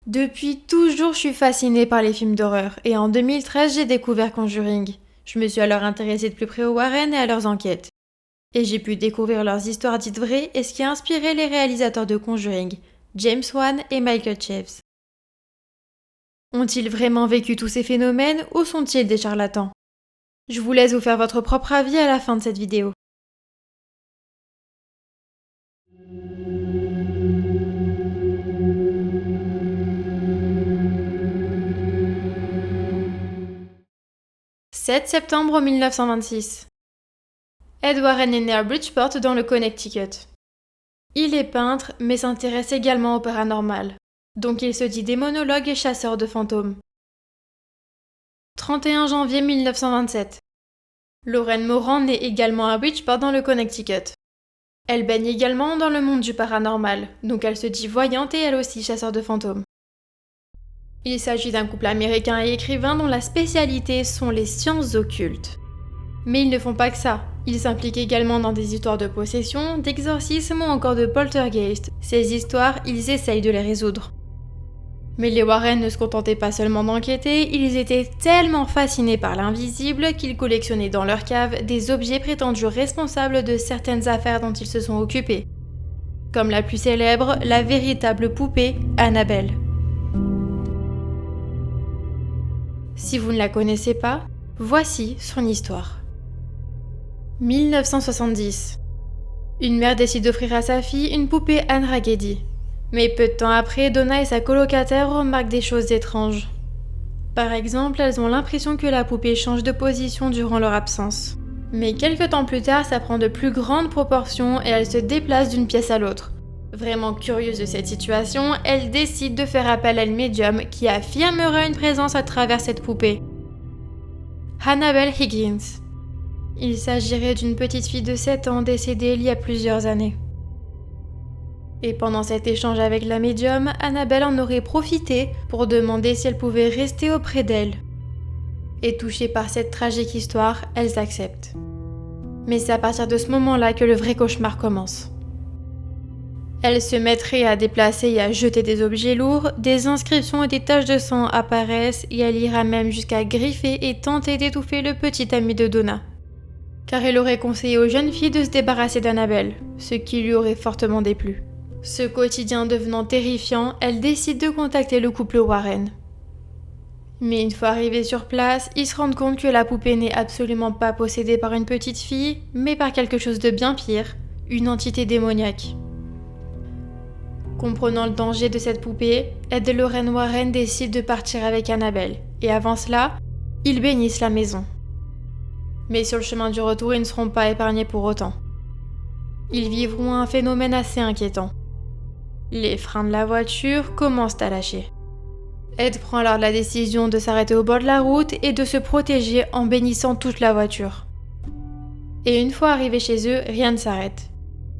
Depuis toujours, je suis fascinée par les films d'horreur, et en 2013, j'ai découvert Conjuring. Je me suis alors intéressée de plus près aux Warren et à leurs enquêtes. Et j'ai pu découvrir leurs histoires dites vraies et ce qui a inspiré les réalisateurs de Conjuring, James Wan et Michael Chaves. Ont-ils vraiment vécu tous ces phénomènes ou sont-ils des charlatans? Je vous laisse vous faire votre propre avis à la fin de cette vidéo. « 7 septembre 1926. Ed Warren est né à Bridgeport dans le Connecticut. Il est peintre, mais s'intéresse également au paranormal. Donc il se dit démonologue et chasseur de fantômes. 31 janvier 1927. Lorraine Moran naît également à Bridgeport dans le Connecticut. Elle baigne également dans le monde du paranormal, donc elle se dit voyante et elle aussi chasseur de fantômes. Il s'agit d'un couple américain et écrivain dont la spécialité sont les sciences occultes. Mais ils ne font pas que ça. Ils s'impliquent également dans des histoires de possession, d'exorcisme ou encore de poltergeist. Ces histoires, ils essayent de les résoudre. Mais les Warren ne se contentaient pas seulement d'enquêter, ils étaient tellement fascinés par l'invisible qu'ils collectionnaient dans leur cave des objets prétendus responsables de certaines affaires dont ils se sont occupés. Comme la plus célèbre, la véritable poupée Annabelle. Si vous ne la connaissez pas, voici son histoire. 1970. Une mère décide d'offrir à sa fille une poupée Anne Raggedy. Mais peu de temps après, Donna et sa colocataire remarquent des choses étranges. Par exemple, elles ont l'impression que la poupée change de position durant leur absence. Mais quelques temps plus tard, ça prend de plus grandes proportions et elle se déplace d'une pièce à l'autre. Vraiment curieuse de cette situation, elle décide de faire appel à une médium qui affirmera une présence à travers cette poupée. Annabelle Higgins. Il s'agirait d'une petite fille de 7 ans décédée il y a plusieurs années. Et pendant cet échange avec la médium, Annabelle en aurait profité pour demander si elle pouvait rester auprès d'elle. Et touchée par cette tragique histoire, elles acceptent. Mais c'est à partir de ce moment-là que le vrai cauchemar commence. Elle se mettrait à déplacer et à jeter des objets lourds, des inscriptions et des taches de sang apparaissent et elle ira même jusqu'à griffer et tenter d'étouffer le petit ami de Donna. Car elle aurait conseillé aux jeunes filles de se débarrasser d'Annabelle, ce qui lui aurait fortement déplu. Ce quotidien devenant terrifiant, elle décide de contacter le couple Warren. Mais une fois arrivés sur place, ils se rendent compte que la poupée n'est absolument pas possédée par une petite fille, mais par quelque chose de bien pire, une entité démoniaque. Comprenant le danger de cette poupée, Ed et Lorraine Warren décident de partir avec Annabelle, et avant cela, ils bénissent la maison. Mais sur le chemin du retour, ils ne seront pas épargnés pour autant. Ils vivront un phénomène assez inquiétant. Les freins de la voiture commencent à lâcher. Ed prend alors la décision de s'arrêter au bord de la route et de se protéger en bénissant toute la voiture. Et une fois arrivés chez eux, rien ne s'arrête.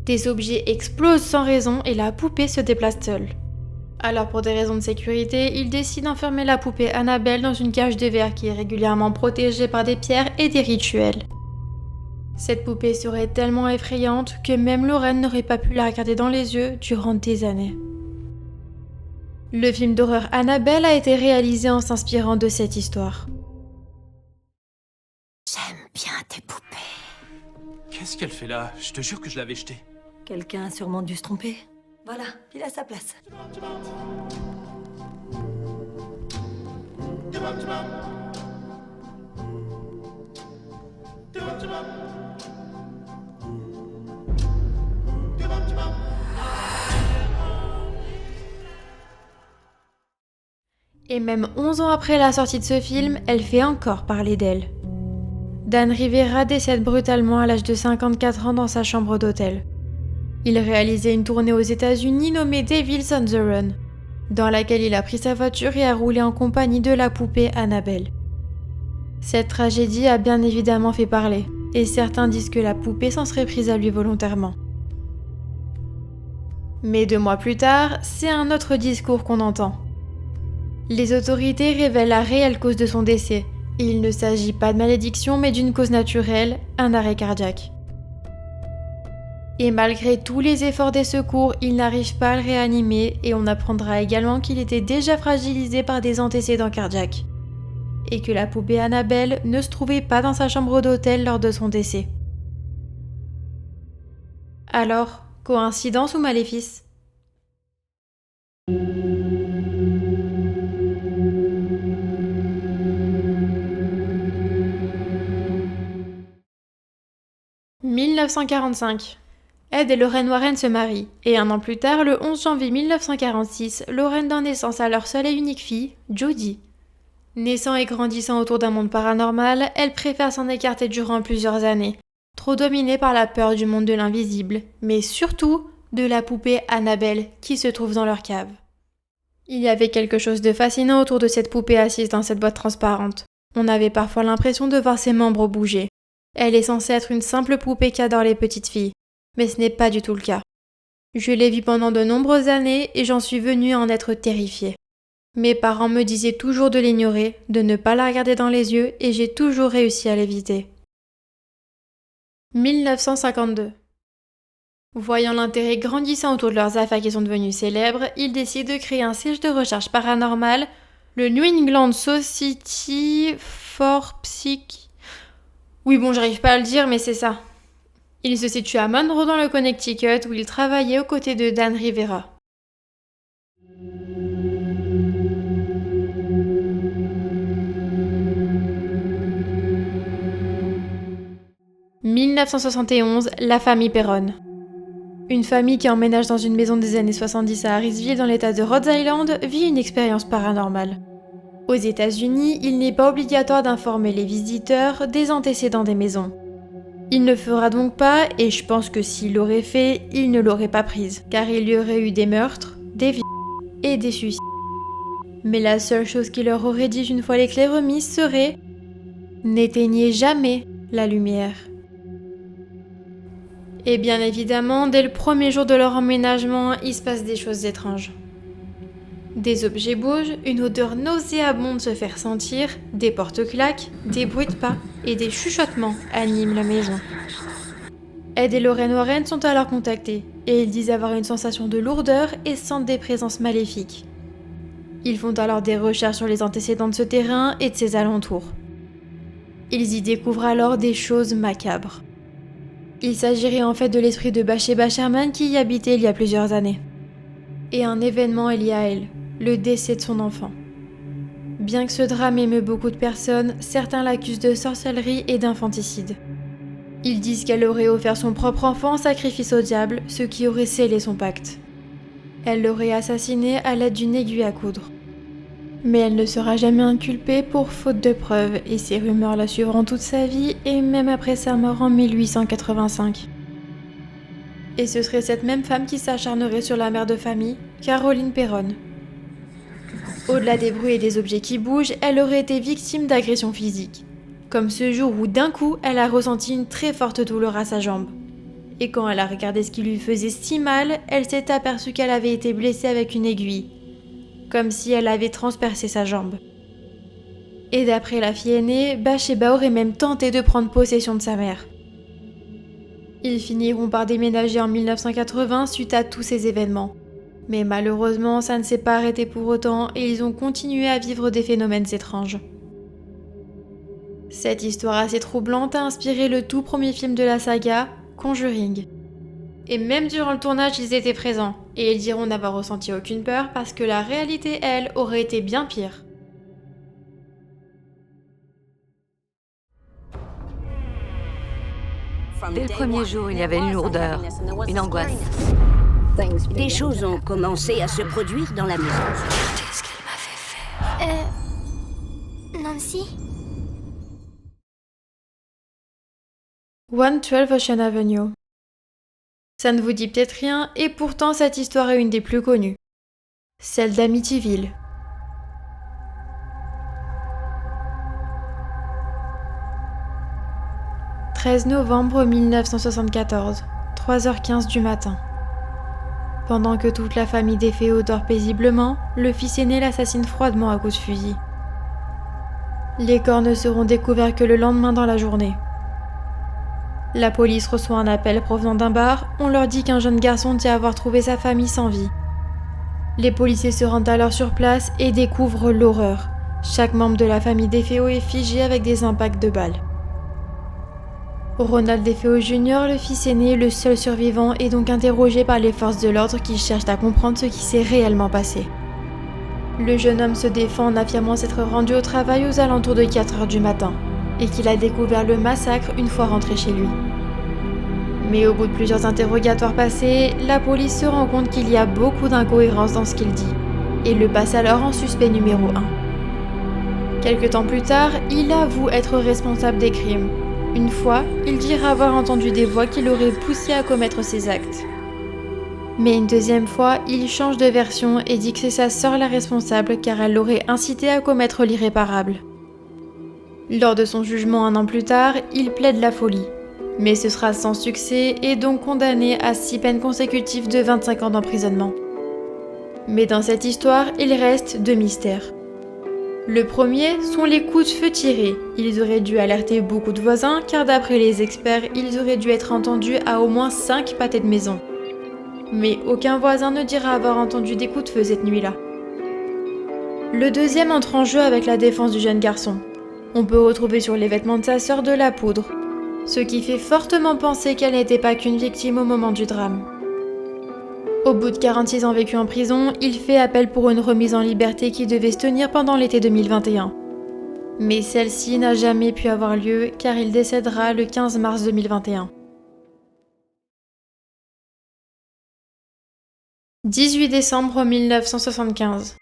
Des objets explosent sans raison et la poupée se déplace seule. Alors pour des raisons de sécurité, ils décident d'enfermer la poupée Annabelle dans une cage de verre qui est régulièrement protégée par des pierres et des rituels. Cette poupée serait tellement effrayante que même Lorraine n'aurait pas pu la regarder dans les yeux durant des années. Le film d'horreur Annabelle a été réalisé en s'inspirant de cette histoire. J'aime bien tes poupées. Qu'est-ce qu'elle fait là? Je te jure que je l'avais jetée. Quelqu'un a sûrement dû se tromper. Voilà, il a sa place. Et même 11 ans après la sortie de ce film, elle fait encore parler d'elle. Dan Rivera décède brutalement à l'âge de 54 ans dans sa chambre d'hôtel. Il réalisait une tournée aux États-Unis nommée Devils on the Run, dans laquelle il a pris sa voiture et a roulé en compagnie de la poupée Annabelle. Cette tragédie a bien évidemment fait parler, et certains disent que la poupée s'en serait prise à lui volontairement. Mais 2 mois plus tard, c'est un autre discours qu'on entend. Les autorités révèlent la réelle cause de son décès, et il ne s'agit pas de malédiction mais d'une cause naturelle, un arrêt cardiaque. Et malgré tous les efforts des secours, ils n'arrivent pas à le réanimer et on apprendra également qu'il était déjà fragilisé par des antécédents cardiaques. Et que la poupée Annabelle ne se trouvait pas dans sa chambre d'hôtel lors de son décès. Alors, coïncidence ou maléfice ? « 1945. Ed et Lorraine Warren se marient, et un an plus tard, le 11 janvier 1946, Lorraine donne naissance à leur seule et unique fille, Jodie. Naissant et grandissant autour d'un monde paranormal, elle préfère s'en écarter durant plusieurs années, trop dominée par la peur du monde de l'invisible, mais surtout de la poupée Annabelle qui se trouve dans leur cave. Il y avait quelque chose de fascinant autour de cette poupée assise dans cette boîte transparente. On avait parfois l'impression de voir ses membres bouger. Elle est censée être une simple poupée qu'adore les petites filles, mais ce n'est pas du tout le cas. Je l'ai vue pendant de nombreuses années et j'en suis venue à en être terrifiée. Mes parents me disaient toujours de l'ignorer, de ne pas la regarder dans les yeux et j'ai toujours réussi à l'éviter. 1952. Voyant l'intérêt grandissant autour de leurs affaires qui sont devenues célèbres, ils décident de créer un siège de recherche paranormale, le New England Society for Psych... Oui bon, j'arrive pas à le dire, mais c'est ça. Il se situe à Monroe dans le Connecticut où il travaillait aux côtés de Dan Rivera. « 1971, la famille Perron. Une famille qui emménage dans une maison des années 70 à Harrisville dans l'état de Rhode Island vit une expérience paranormale. Aux États-Unis, il n'est pas obligatoire d'informer les visiteurs des antécédents des maisons. Il ne fera donc pas, et je pense que s'il l'aurait fait, il ne l'aurait pas prise, car il y aurait eu des meurtres, des viols et des suicides. Mais la seule chose qu'il leur aurait dit une fois les clés remises serait « N'éteignez jamais la lumière ». Et bien évidemment, dès le premier jour de leur emménagement, il se passe des choses étranges. Des objets bougent, une odeur nauséabonde se fait ressentir, des portes claquent, des bruits de pas et des chuchotements animent la maison. Ed et Lorraine Warren sont alors contactés, et ils disent avoir une sensation de lourdeur et sentent des présences maléfiques. Ils font alors des recherches sur les antécédents de ce terrain et de ses alentours. Ils y découvrent alors des choses macabres. Il s'agirait en fait de l'esprit de Bathsheba Sherman qui y habitait il y a plusieurs années. Et un événement est lié à elle, le décès de son enfant. Bien que ce drame émeut beaucoup de personnes, certains l'accusent de sorcellerie et d'infanticide. Ils disent qu'elle aurait offert son propre enfant en sacrifice au diable, ce qui aurait scellé son pacte. Elle l'aurait assassiné à l'aide d'une aiguille à coudre. Mais elle ne sera jamais inculpée pour faute de preuves, et ces rumeurs la suivront toute sa vie, et même après sa mort en 1885. Et ce serait cette même femme qui s'acharnerait sur la mère de famille, Caroline Perron. Au-delà des bruits et des objets qui bougent, elle aurait été victime d'agressions physiques. Comme ce jour où d'un coup, elle a ressenti une très forte douleur à sa jambe. Et quand elle a regardé ce qui lui faisait si mal, elle s'est aperçue qu'elle avait été blessée avec une aiguille. Comme si elle avait transpercé sa jambe. Et d'après la fille aînée, Bathsheba aurait même tenté de prendre possession de sa mère. Ils finiront par déménager en 1980 suite à tous ces événements. Mais malheureusement, ça ne s'est pas arrêté pour autant et ils ont continué à vivre des phénomènes étranges. Cette histoire assez troublante a inspiré le tout premier film de la saga, Conjuring. Et même durant le tournage, ils étaient présents, et ils diront n'avoir ressenti aucune peur parce que la réalité, elle, aurait été bien pire. Dès le premier jour, il y avait une lourdeur, une angoisse. Des choses ont commencé à se produire dans la maison. Qu'est-ce qu'elle m'avait fait? Nancy? 112 Ocean Avenue. Ça ne vous dit peut-être rien, et pourtant cette histoire est une des plus connues. Celle d'Amityville. « 13 novembre 1974, 3h15 du matin. Pendant que toute la famille des Féo dort paisiblement, le fils aîné l'assassine froidement à coups de fusil. Les corps ne seront découverts que le lendemain dans la journée. La police reçoit un appel provenant d'un bar, on leur dit qu'un jeune garçon dit avoir trouvé sa famille sans vie. Les policiers se rendent alors sur place et découvrent l'horreur. Chaque membre de la famille DeFeo est figé avec des impacts de balles. Ronald DeFeo Jr., le fils aîné, le seul survivant, est donc interrogé par les forces de l'ordre qui cherchent à comprendre ce qui s'est réellement passé. Le jeune homme se défend en affirmant s'être rendu au travail aux alentours de 4 heures du matin et qu'il a découvert le massacre une fois rentré chez lui. Mais au bout de plusieurs interrogatoires passés, la police se rend compte qu'il y a beaucoup d'incohérences dans ce qu'il dit et le passe alors en suspect numéro 1. Quelque temps plus tard, il avoue être responsable des crimes. Une fois, il dira avoir entendu des voix qui l'auraient poussé à commettre ces actes. Mais une deuxième fois, il change de version et dit que c'est sa sœur la responsable car elle l'aurait incité à commettre l'irréparable. Lors de son jugement 1 an plus tard, il plaide la folie. Mais ce sera sans succès et donc condamné à 6 peines consécutives de 25 ans d'emprisonnement. Mais dans cette histoire, il reste 2 mystères. Le premier sont les coups de feu tirés. Ils auraient dû alerter beaucoup de voisins car d'après les experts, ils auraient dû être entendus à au moins 5 pâtés de maison. Mais aucun voisin ne dira avoir entendu des coups de feu cette nuit-là. Le deuxième entre en jeu avec la défense du jeune garçon. On peut retrouver sur les vêtements de sa sœur de la poudre, ce qui fait fortement penser qu'elle n'était pas qu'une victime au moment du drame. Au bout de 46 ans vécus en prison, il fait appel pour une remise en liberté qui devait se tenir pendant l'été 2021. Mais celle-ci n'a jamais pu avoir lieu car il décédera le 15 mars 2021. 18 décembre 1975.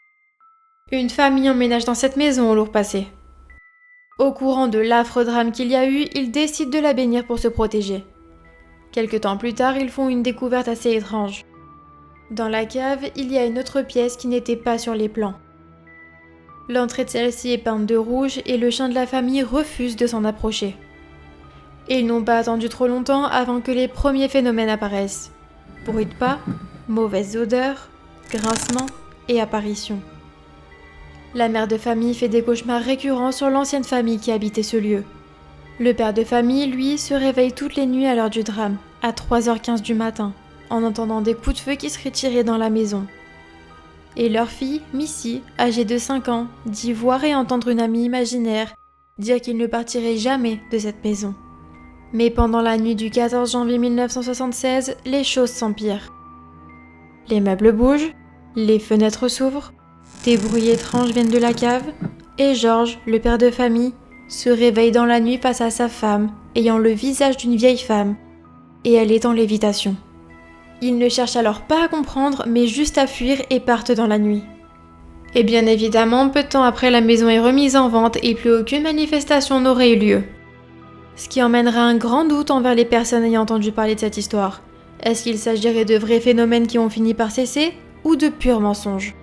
Une famille emménage dans cette maison au lourd passé. Au courant de l'affreux drame qu'il y a eu, ils décident de la bénir pour se protéger. Quelque temps plus tard, ils font une découverte assez étrange. Dans la cave, il y a une autre pièce qui n'était pas sur les plans. L'entrée de celle-ci est peinte de rouge et le chien de la famille refuse de s'en approcher. Et ils n'ont pas attendu trop longtemps avant que les premiers phénomènes apparaissent. Bruit de pas, mauvaises odeurs, grincements et apparitions. La mère de famille fait des cauchemars récurrents sur l'ancienne famille qui habitait ce lieu. Le père de famille, lui, se réveille toutes les nuits à l'heure du drame, à 3h15 du matin, en entendant des coups de feu qui seraient tirés dans la maison. Et leur fille, Missy, âgée de 5 ans, dit voir et entendre une amie imaginaire dire qu'il ne partirait jamais de cette maison. Mais pendant la nuit du 14 janvier 1976, les choses s'empirent. Les meubles bougent, les fenêtres s'ouvrent, des bruits étranges viennent de la cave, et George, le père de famille, se réveille dans la nuit face à sa femme, ayant le visage d'une vieille femme, et elle est en lévitation. Ils ne cherchent alors pas à comprendre, mais juste à fuir et partent dans la nuit. Et bien évidemment, peu de temps après, la maison est remise en vente et plus aucune manifestation n'aurait eu lieu. Ce qui emmènera un grand doute envers les personnes ayant entendu parler de cette histoire. Est-ce qu'il s'agirait de vrais phénomènes qui ont fini par cesser, ou de purs mensonges ?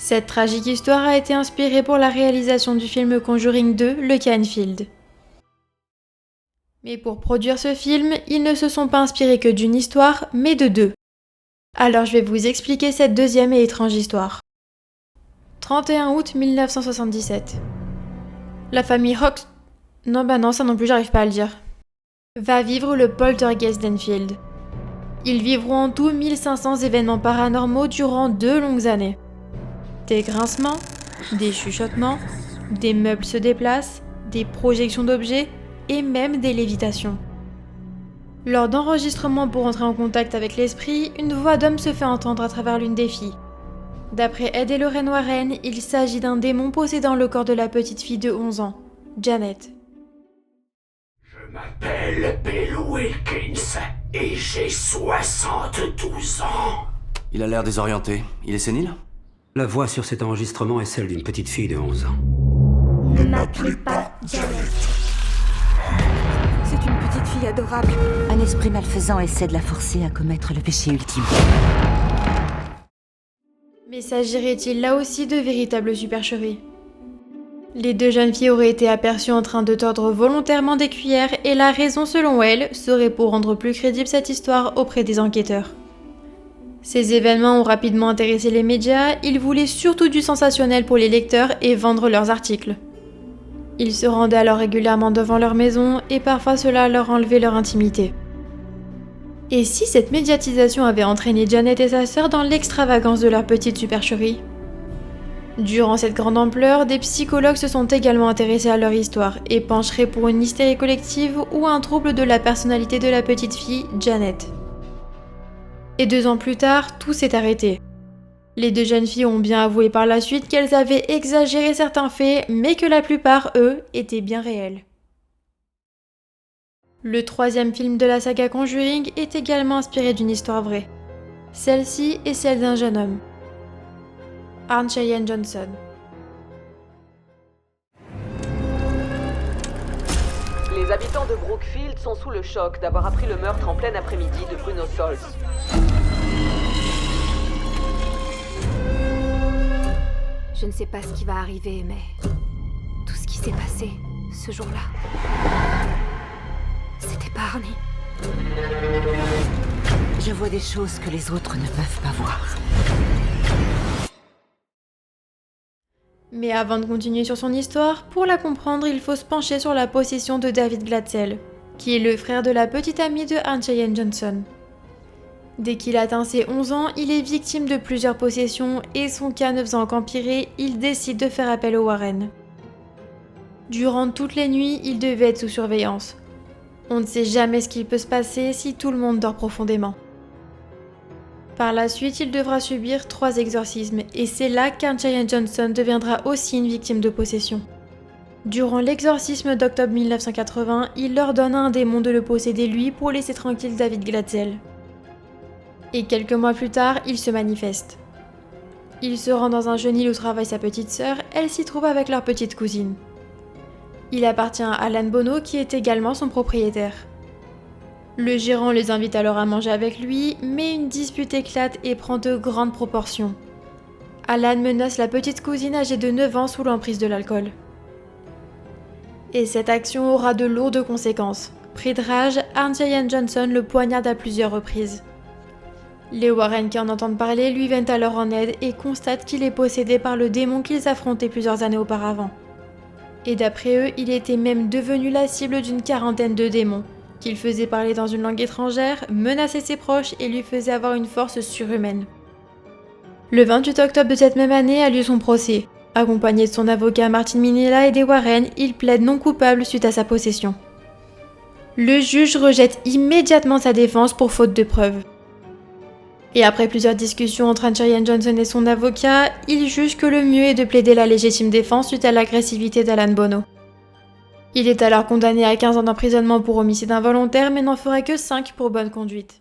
Cette tragique histoire a été inspirée pour la réalisation du film Conjuring 2, le Canfield. Mais pour produire ce film, ils ne se sont pas inspirés que d'une histoire, mais de 2. Alors je vais vous expliquer cette deuxième et étrange histoire. 31 août 1977. La famille Hawks... Non, ça non plus, j'arrive pas à le dire. Va vivre le poltergeist d'Enfield. Ils vivront en tout 1500 événements paranormaux durant 2 longues années. Des grincements, des chuchotements, des meubles se déplacent, des projections d'objets et même des lévitations. Lors d'enregistrements pour entrer en contact avec l'esprit, une voix d'homme se fait entendre à travers l'une des filles. D'après Ed et Lorraine Warren, il s'agit d'un démon possédant le corps de la petite fille de 11 ans, Janet. Je m'appelle Bill Wilkins et j'ai 72 ans. Il a l'air désorienté. Il est sénile ? La voix sur cet enregistrement est celle d'une petite fille de 11 ans. Ne m'appelez pas Janet. C'est une petite fille adorable. Un esprit malfaisant essaie de la forcer à commettre le péché ultime. Mais s'agirait-il là aussi de véritables supercheries ? Les 2 jeunes filles auraient été aperçues en train de tordre volontairement des cuillères et la raison, selon elles, serait pour rendre plus crédible cette histoire auprès des enquêteurs. Ces événements ont rapidement intéressé les médias, ils voulaient surtout du sensationnel pour les lecteurs et vendre leurs articles. Ils se rendaient alors régulièrement devant leur maison et parfois cela leur enlevait leur intimité. Et si cette médiatisation avait entraîné Janet et sa sœur dans l'extravagance de leur petite supercherie ? Durant cette grande ampleur, des psychologues se sont également intéressés à leur histoire et pencheraient pour une hystérie collective ou un trouble de la personnalité de la petite fille, Janet. Et 2 ans plus tard, tout s'est arrêté. Les 2 jeunes filles ont bien avoué par la suite qu'elles avaient exagéré certains faits, mais que la plupart, eux, étaient bien réels. Le 3e film de la saga Conjuring est également inspiré d'une histoire vraie. Celle-ci est celle d'un jeune homme, Arne Cheyenne Johnson. Les habitants de Brookfield sont sous le choc d'avoir appris le meurtre en plein après-midi de Bruno Sols. Je ne sais pas ce qui va arriver, mais tout ce qui s'est passé ce jour-là, c'était pas Arnie. Je vois des choses que les autres ne peuvent pas voir. Mais avant de continuer sur son histoire, pour la comprendre, il faut se pencher sur la possession de David Glatzel, qui est le frère de la petite amie de Arne Cheyenne Johnson. Dès qu'il atteint ses 11 ans, il est victime de plusieurs possessions et son cas ne faisant qu'empirer, il décide de faire appel aux Warren. Durant toutes les nuits, il devait être sous surveillance. On ne sait jamais ce qu'il peut se passer si tout le monde dort profondément. Par la suite, il devra subir 3 exorcismes et c'est là qu'Arne Cheyenne Johnson deviendra aussi une victime de possession. Durant l'exorcisme d'octobre 1980, il ordonne à un démon de le posséder lui pour laisser tranquille David Glatzel. Et quelques mois plus tard, il se manifeste. Il se rend dans un chenil où travaille sa petite sœur, elle s'y trouve avec leur petite cousine. Il appartient à Alan Bono qui est également son propriétaire. Le gérant les invite alors à manger avec lui, mais une dispute éclate et prend de grandes proportions. Alan menace la petite cousine âgée de 9 ans sous l'emprise de l'alcool. Et cette action aura de lourdes conséquences. Pris de rage, Arne Cheyenne Johnson le poignarde à plusieurs reprises. Les Warren qui en entendent parler lui viennent alors en aide et constatent qu'il est possédé par le démon qu'ils affrontaient plusieurs années auparavant. Et d'après eux, il était même devenu la cible d'une 40aine de démons, qu'il faisait parler dans une langue étrangère, menaçait ses proches et lui faisait avoir une force surhumaine. Le 28 octobre de cette même année a lieu son procès. Accompagné de son avocat Martin Minella et des Warren, il plaide non coupable suite à sa possession. Le juge rejette immédiatement sa défense pour faute de preuves. Et après plusieurs discussions entre Arne Cheyenne Johnson et son avocat, il juge que le mieux est de plaider la légitime défense suite à l'agressivité d'Alan Bono. Il est alors condamné à 15 ans d'emprisonnement pour homicide involontaire, mais n'en fera que 5 pour bonne conduite.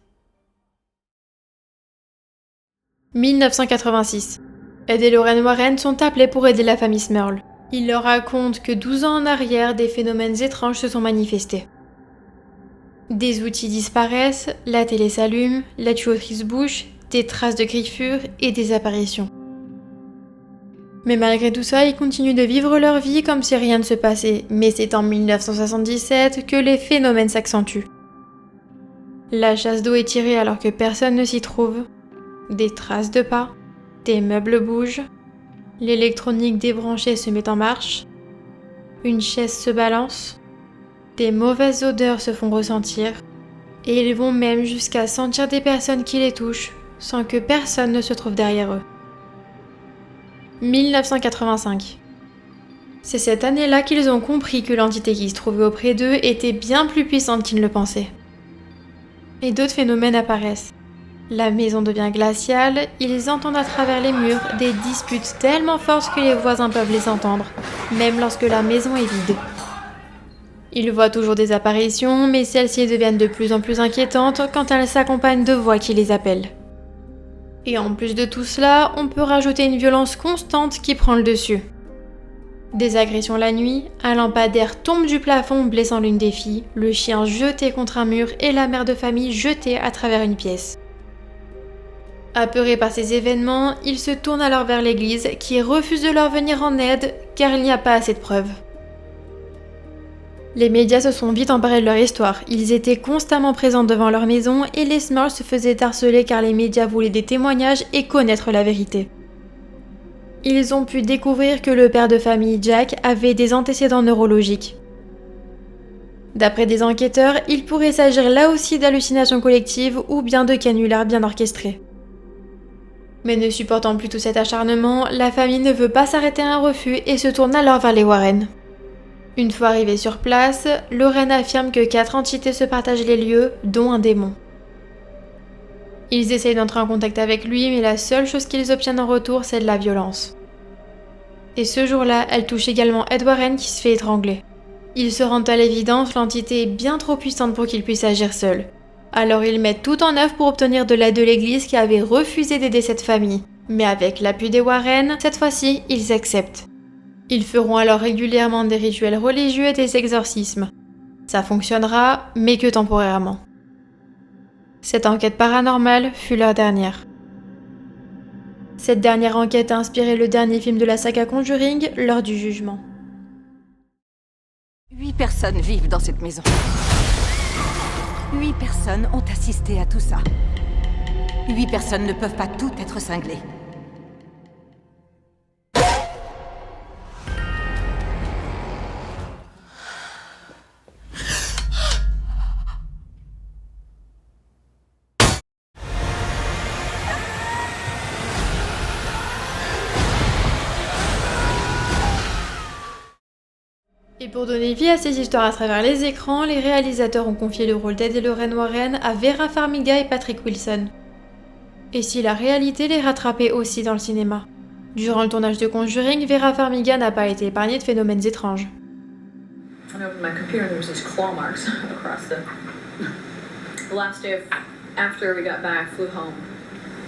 1986. Ed et Lorraine Warren sont appelés pour aider la famille Smurl. Ils leur racontent que 12 ans en arrière, des phénomènes étranges se sont manifestés. Des outils disparaissent, la télé s'allume, la tuyauterie se bouche, des traces de griffures et des apparitions. Mais malgré tout ça, ils continuent de vivre leur vie comme si rien ne se passait, mais c'est en 1977 que les phénomènes s'accentuent. La chasse d'eau est tirée alors que personne ne s'y trouve, des traces de pas, des meubles bougent, l'électronique débranchée se met en marche, une chaise se balance, des mauvaises odeurs se font ressentir, et ils vont même jusqu'à sentir des personnes qui les touchent, sans que personne ne se trouve derrière eux. 1985. C'est cette année-là qu'ils ont compris que l'entité qui se trouvait auprès d'eux était bien plus puissante qu'ils ne le pensaient. Et d'autres phénomènes apparaissent. La maison devient glaciale, ils entendent à travers les murs des disputes tellement fortes que les voisins peuvent les entendre, même lorsque la maison est vide. Ils voient toujours des apparitions, mais celles-ci deviennent de plus en plus inquiétantes quand elles s'accompagnent de voix qui les appellent. Et en plus de tout cela, on peut rajouter une violence constante qui prend le dessus. Des agressions la nuit, un lampadaire tombe du plafond blessant l'une des filles, le chien jeté contre un mur et la mère de famille jetée à travers une pièce. Apeurés par ces événements, ils se tournent alors vers l'église qui refuse de leur venir en aide car il n'y a pas assez de preuves. Les médias se sont vite emparés de leur histoire, ils étaient constamment présents devant leur maison et les Smurls se faisaient harceler car les médias voulaient des témoignages et connaître la vérité. ils ont pu découvrir que le père de famille Jack avait des antécédents neurologiques. D'après des enquêteurs, il pourrait s'agir là aussi d'hallucinations collectives ou bien de canulars bien orchestrés. Mais ne supportant plus tout cet acharnement, la famille ne veut pas s'arrêter à un refus et se tourne alors vers les Warren. Une fois arrivés sur place, Lorraine affirme que 4 entités se partagent les lieux, dont un démon. Ils essayent d'entrer en contact avec lui, mais la seule chose qu'ils obtiennent en retour, c'est de la violence. Et ce jour-là, elle touche également Ed Warren qui se fait étrangler. Ils se rendent à l'évidence, l'entité est bien trop puissante pour qu'ils puissent agir seuls. Alors ils mettent tout en œuvre pour obtenir de l'aide de l'église qui avait refusé d'aider cette famille. Mais avec l'appui des Warren, cette fois-ci, ils acceptent. Ils feront alors régulièrement des rituels religieux et des exorcismes. Ça fonctionnera, mais que temporairement. Cette enquête paranormale fut leur dernière. Cette dernière enquête a inspiré le dernier film de la saga Conjuring, L'heure du jugement. 8 personnes vivent dans cette maison. 8 personnes ont assisté à tout ça. 8 personnes ne peuvent pas toutes être cinglées. Et pour donner vie à ces histoires à travers les écrans, les réalisateurs ont confié le rôle d'Ed et Lorraine Warren à Vera Farmiga et Patrick Wilson. Et si la réalité les rattrapait aussi dans le cinéma. Durant le tournage de Conjuring, Vera Farmiga n'a pas été épargnée de phénomènes étranges. I opened my computer and there was these claw marks across the last day after we got back, I flew home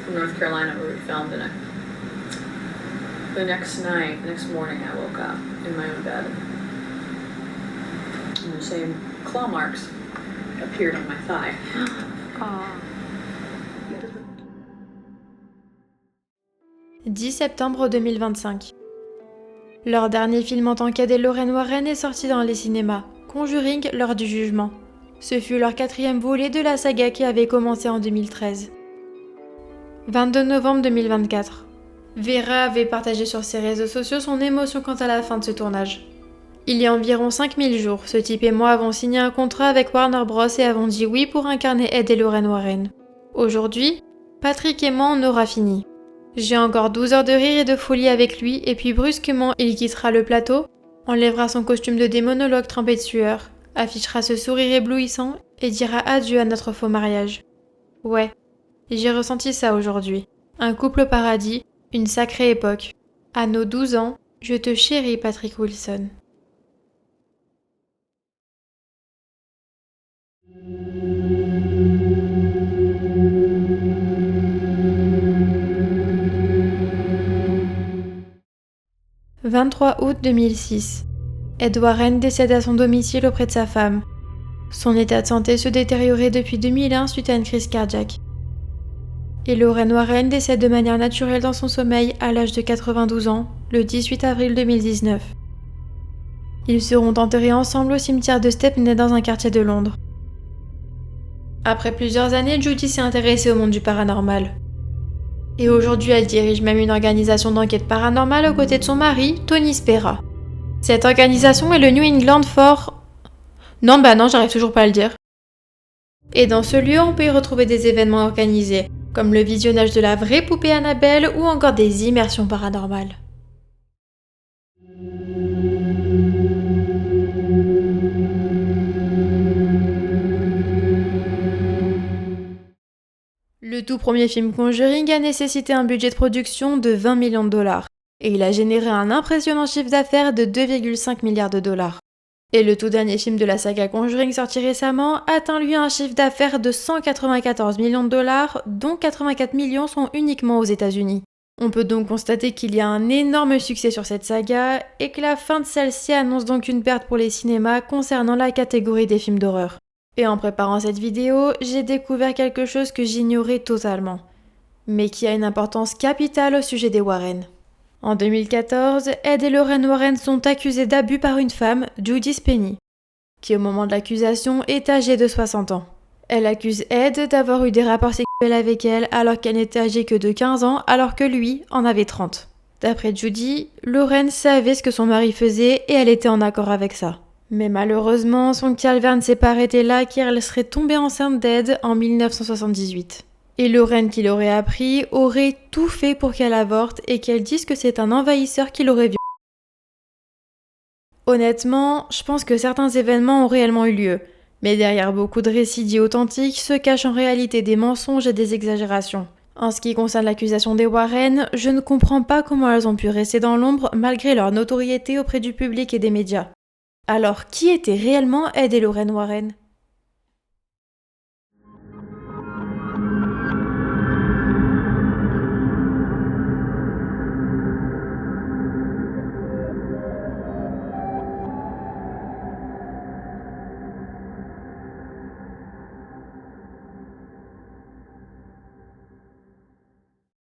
from North Carolina where we filmed, and the next morning I woke up in my own bed and the same claw marks appeared on my thigh. 10 septembre 2025. Leur dernier film en tant qu'Ed et Lorraine Warren est sorti dans les cinémas, Conjuring, l'heure du jugement. Ce fut leur 4e volet de la saga qui avait commencé en 2013. 22 novembre 2024. Vera avait partagé sur ses réseaux sociaux son émotion quant à la fin de ce tournage. Il y a environ 5000 jours, ce type et moi avons signé un contrat avec Warner Bros et avons dit oui pour incarner Ed et Lorraine Warren. Aujourd'hui, Patrick et moi on aura fini. J'ai encore 12 heures de rire et de folie avec lui, et puis brusquement, il quittera le plateau, enlèvera son costume de démonologue trempé de sueur, affichera ce sourire éblouissant et dira adieu à notre faux mariage. Ouais, j'ai ressenti ça aujourd'hui. Un couple au paradis, une sacrée époque. À nos 12 ans, je te chéris, Patrick Wilson. « 23 août 2006. Ed Warren décède à son domicile auprès de sa femme. Son état de santé se détériorait depuis 2001 suite à une crise cardiaque. Et Lorraine Warren décède de manière naturelle dans son sommeil à l'âge de 92 ans, le 18 avril 2019. Ils seront enterrés ensemble au cimetière de Stepney dans un quartier de Londres. Après plusieurs années, Judy s'est intéressée au monde du paranormal. Et aujourd'hui, elle dirige même une organisation d'enquête paranormale aux côtés de son mari, Tony Spera. Cette organisation est le New England for... Non, j'arrive toujours pas à le dire. Et dans ce lieu, on peut y retrouver des événements organisés, comme le visionnage de la vraie poupée Annabelle ou encore des immersions paranormales. Le tout premier film Conjuring a nécessité un budget de production de 20 millions de dollars, et il a généré un impressionnant chiffre d'affaires de 2,5 milliards de dollars. Et le tout dernier film de la saga Conjuring sorti récemment atteint lui un chiffre d'affaires de 194 millions de dollars, dont 84 millions sont uniquement aux États-Unis. On peut donc constater qu'il y a un énorme succès sur cette saga, et que la fin de celle-ci annonce donc une perte pour les cinémas concernant la catégorie des films d'horreur. Et en préparant cette vidéo, j'ai découvert quelque chose que j'ignorais totalement, mais qui a une importance capitale au sujet des Warren. En 2014, Ed et Lorraine Warren sont accusés d'abus par une femme, Judy Speny, qui au moment de l'accusation est âgée de 60 ans. Elle accuse Ed d'avoir eu des rapports sexuels avec elle alors qu'elle n'était âgée que de 15 ans alors que lui en avait 30. D'après Judy, Lorraine savait ce que son mari faisait et elle était en accord avec ça. Mais malheureusement, son calvaire ne s'est pas arrêté là car elle serait tombée enceinte d'Ed en 1978. Et Lorraine qui l'aurait appris aurait tout fait pour qu'elle avorte et qu'elle dise que c'est un envahisseur qui l'aurait violée. Honnêtement, je pense que certains événements ont réellement eu lieu, mais derrière beaucoup de récits dits authentiques se cachent en réalité des mensonges et des exagérations. En ce qui concerne l'accusation des Warren, je ne comprends pas comment elles ont pu rester dans l'ombre malgré leur notoriété auprès du public et des médias. Alors, qui étaient réellement Ed et Lorraine Warren ?